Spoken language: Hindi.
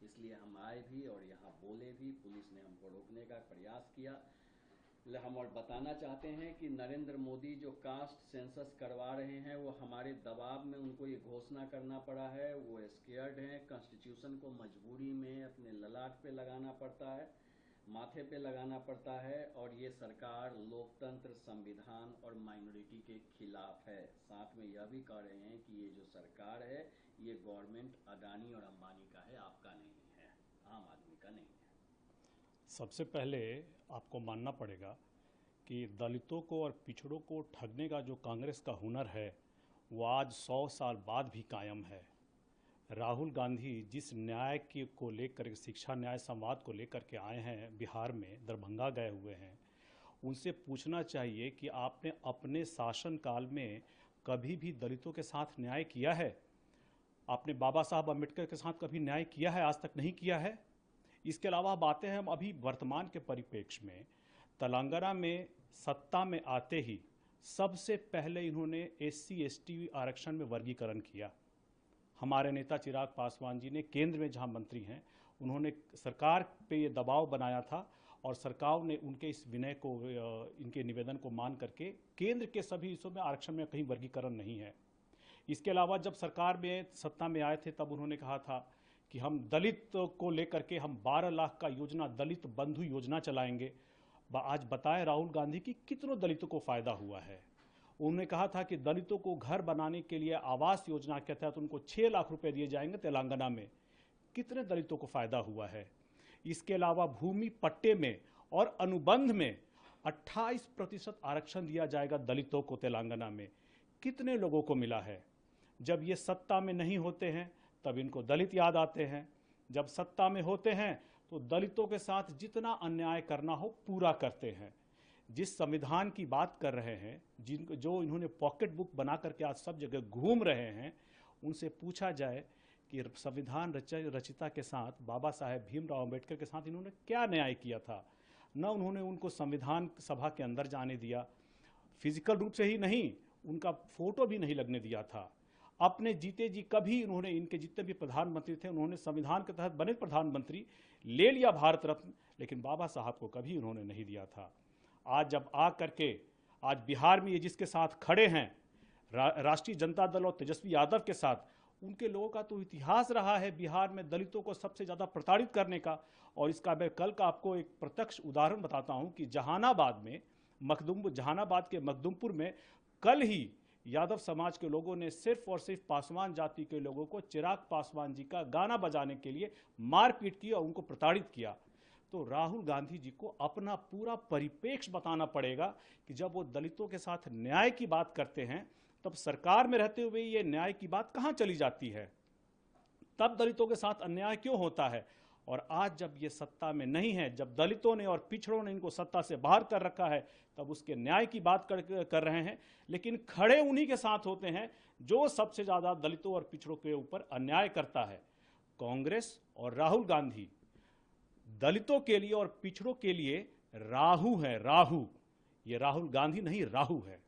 इसलिए हम आए भी और यहाँ बोले भी। पुलिस ने हमको रोकने का प्रयास किया। हम और बताना चाहते हैं कि नरेंद्र मोदी जो कास्ट सेंसस करवा रहे हैं वो हमारे दबाव में उनको ये घोषणा करना पड़ा है। वो स्केयर्ड हैं। कॉन्स्टिट्यूशन को मजबूरी में अपने ललाट पे लगाना पड़ता है, माथे पे लगाना पड़ता है। और ये सरकार लोकतंत्र, संविधान और माइनॉरिटी के खिलाफ है। साथ में यह भी कह रहे हैं कि ये जो सरकार है ये गवर्नमेंट अदानी और अंबानी का है, आपका नहीं है, आम आदमी का नहीं है। सबसे पहले आपको मानना पड़ेगा कि दलितों को और पिछड़ों को ठगने का जो कांग्रेस का हुनर है वो आज 100 साल बाद भी कायम है। राहुल गांधी जिस न्याय की को लेकर, शिक्षा न्याय संवाद को लेकर के आए हैं, बिहार में दरभंगा गए हुए हैं, उनसे पूछना चाहिए कि आपने अपने शासनकाल में कभी भी दलितों के साथ न्याय किया है? आपने बाबा साहब अम्बेडकर के साथ कभी न्याय किया है? आज तक नहीं किया है। इसके अलावा अब आते हैं हम अभी वर्तमान के परिप्रेक्ष्य में। तेलंगाना में सत्ता में आते ही सबसे पहले इन्होंने एससी एसटी आरक्षण में वर्गीकरण किया। हमारे नेता चिराग पासवान जी ने केंद्र में जहां मंत्री हैं, उन्होंने सरकार पे ये दबाव बनाया था और सरकार ने उनके इस विनय को, इनके निवेदन को मान करके केंद्र के सभी हिस्सों में आरक्षण में कहीं वर्गीकरण नहीं है। इसके अलावा जब सरकार में सत्ता में आए थे तब उन्होंने कहा था कि हम दलित को लेकर के हम 12 लाख का योजना, दलित बंधु योजना चलाएंगे। आज बताएं राहुल गांधी की कितनों दलितों को फायदा हुआ है। उन्होंने कहा था कि दलितों को घर बनाने के लिए आवास योजना के तहत उनको 6 लाख रुपए दिए जाएंगे तेलंगाना में। कितने दलितों को फायदा हुआ है। इसके अलावा भूमि पट्टे में और अनुबंध में 28% आरक्षण दिया जाएगा दलितों को तेलंगाना में। कितने लोगों को मिला है। जब ये सत्ता में नहीं होते हैं तब इनको दलित याद आते हैं, जब सत्ता में होते हैं तो दलितों के साथ जितना अन्याय करना हो पूरा करते हैं। जिस संविधान की बात कर रहे हैं, जो इन्होंने पॉकेट बुक बना करके आज सब जगह घूम रहे हैं, उनसे पूछा जाए कि संविधान रचिता के साथ, बाबा साहेब भीमराव अम्बेडकर के साथ इन्होंने क्या न्याय किया था। न उन्होंने उनको संविधान सभा के अंदर जाने दिया, फिजिकल रूप से ही नहीं, उनका फोटो भी नहीं लगने दिया था। अपने जीते जी कभी उन्होंने, इनके जितने भी प्रधानमंत्री थे उन्होंने संविधान के तहत बने प्रधानमंत्री, ले लिया भारत रत्न, लेकिन बाबा साहब को कभी उन्होंने नहीं दिया था। आज जब आ करके आज बिहार में ये जिसके साथ खड़े हैं, राष्ट्रीय जनता दल और तेजस्वी यादव के साथ, उनके लोगों का तो इतिहास रहा है बिहार में दलितों को सबसे ज्यादा प्रताड़ित करने का। और इसका मैं कल का आपको एक प्रत्यक्ष उदाहरण बताता हूं कि जहानाबाद के मखदुमपुर में कल ही यादव समाज के लोगों ने सिर्फ और सिर्फ पासवान जाति के लोगों को चिराग पासवान जी का गाना बजाने के लिए मारपीट की और उनको प्रताड़ित किया। तो राहुल गांधी जी को अपना पूरा परिप्रेक्ष्य बताना पड़ेगा कि जब वो दलितों के साथ न्याय की बात करते हैं तब सरकार में रहते हुए ये न्याय की बात कहां चली जाती है, तब दलितों के साथ अन्याय क्यों होता है। और आज जब ये सत्ता में नहीं है, जब दलितों ने और पिछड़ों ने इनको सत्ता से बाहर कर रखा है, तब उसके न्याय की बात कर रहे हैं। लेकिन खड़े उन्हीं के साथ होते हैं जो सबसे ज्यादा दलितों और पिछड़ों के ऊपर अन्याय करता है। कांग्रेस और राहुल गांधी दलितों के लिए और पिछड़ों के लिए राहु है, राहु। ये राहुल गांधी नहीं, राहु है।